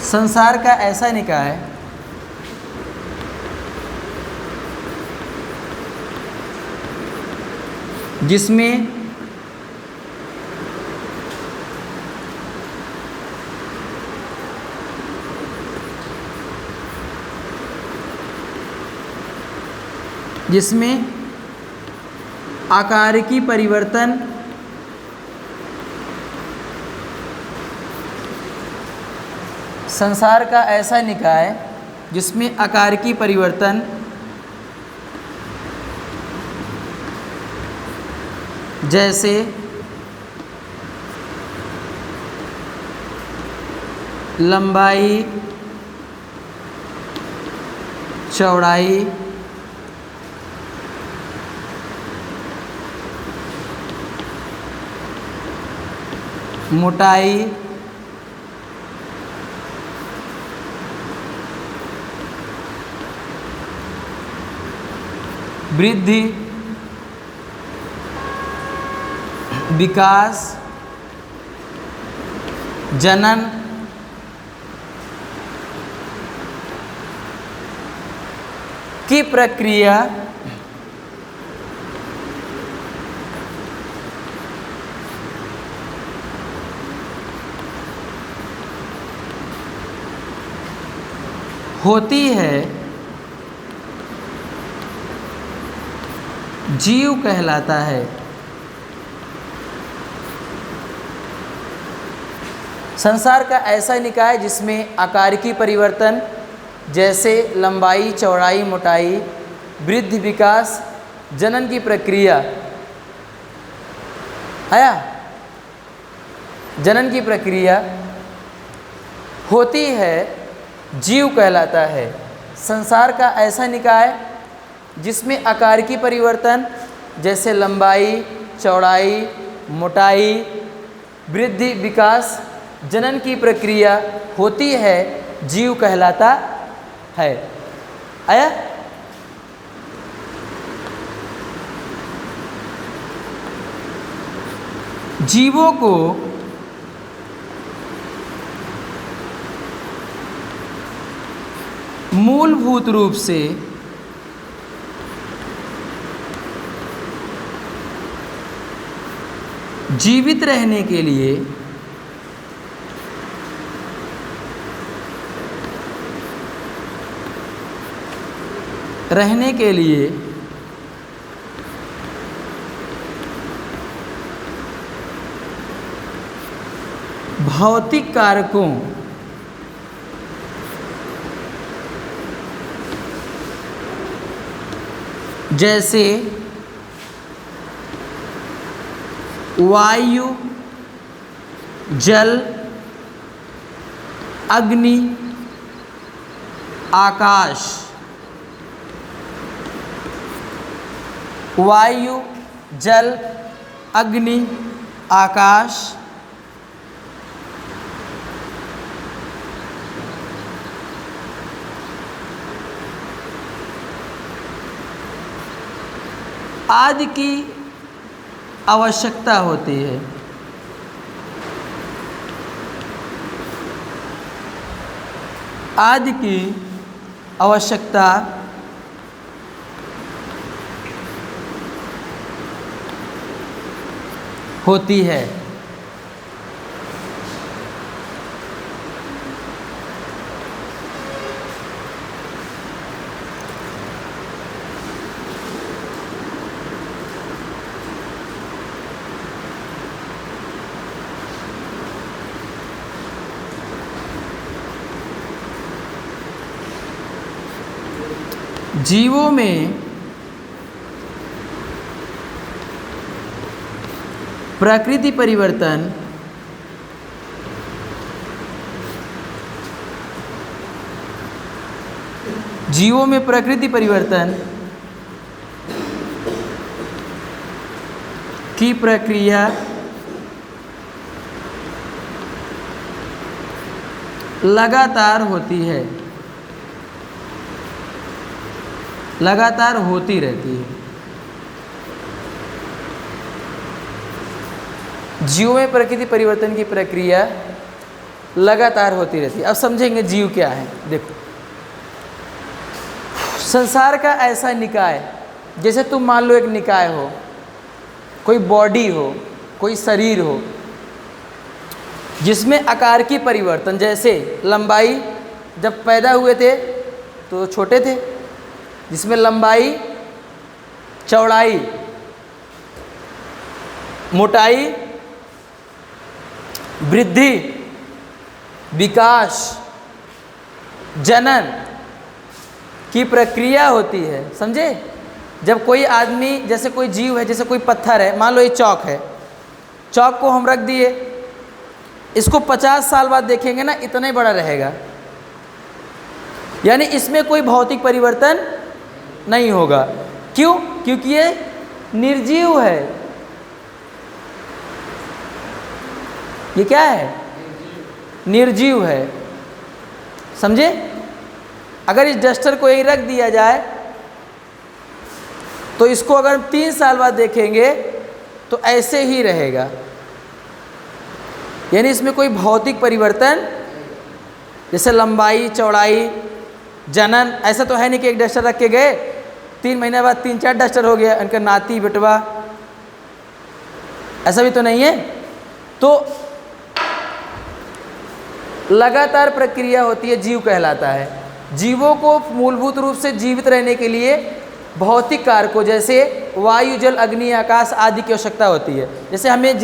संसार का ऐसा निकाय जिसमें आकारिकी परिवर्तन संसार का ऐसा निकाय जिसमें आकारिकी परिवर्तन जैसे लंबाई, चौड़ाई, मोटाई, वृद्धि, विकास, जनन, की प्रक्रिया होती है, जीव कहलाता है। संसार का ऐसा निकाय जिसमें आकारिकी परिवर्तन जैसे लंबाई, चौड़ाई, मोटाई, वृद्धि, विकास, जनन की प्रक्रिया आया, जनन की प्रक्रिया होती है, जीव कहलाता है। संसार का ऐसा निकाय जिसमें आकारिकी परिवर्तन जैसे लंबाई, चौड़ाई, मोटाई, वृद्धि, विकास, जनन की प्रक्रिया होती है, जीव कहलाता है। आया? जीवों को मूलभूत रूप से जीवित रहने के लिए भौतिक कारकों जैसे वायु, जल, अग्नि, आकाश, वायु, जल, अग्नि, आकाश, आदि की आवश्यकता होती है। आदि की आवश्यकता होती है। जीवों में प्रकृति परिवर्तन की प्रक्रिया लगातार होती है। लगातार होती रहती है। जीव में प्रकृति परिवर्तन की प्रक्रिया लगातार होती रहती है। अब समझेंगे जीव क्या है। देखो, संसार का ऐसा निकाय, जैसे तुम मान लो एक निकाय हो, कोई बॉडी हो, कोई शरीर हो, जिसमें आकार की परिवर्तन, जैसे लंबाई, जब पैदा हुए थे तो छोटे थे, जिसमें लंबाई, चौड़ाई, मोटाई, वृद्धि, विकास, जनन की प्रक्रिया होती है। समझे? जब कोई आदमी, जैसे कोई जीव है, जैसे कोई पत्थर है, मान लो ये चौक है, चौक को हम रख दिए, इसको 50 साल बाद देखेंगे ना, इतना ही बड़ा रहेगा, यानी इसमें कोई भौतिक परिवर्तन नहीं होगा। क्यों? क्योंकि ये निर्जीव है। ये क्या है? निर्जीव है। समझे? अगर इस डस्टर को यही रख दिया जाए तो इसको अगर 3 साल बाद देखेंगे तो ऐसे ही रहेगा, यानी इसमें कोई भौतिक परिवर्तन, जैसे लंबाई, चौड़ाई, जनन, ऐसा तो है नहीं कि एक डस्टर रख के गए, 3 महीने बाद 3-4 डस्टर हो गया, उनका नाती बेटवा, ऐसा भी तो नहीं है। तो लगातार प्रक्रिया होती है, जीव कहलाता है। जीवों को मूलभूत रूप से जीवित रहने के लिए भौतिक कारकों जैसे वायु, जल, अग्नि, आकाश आदि की आवश्यकता होती है। जैसे हमें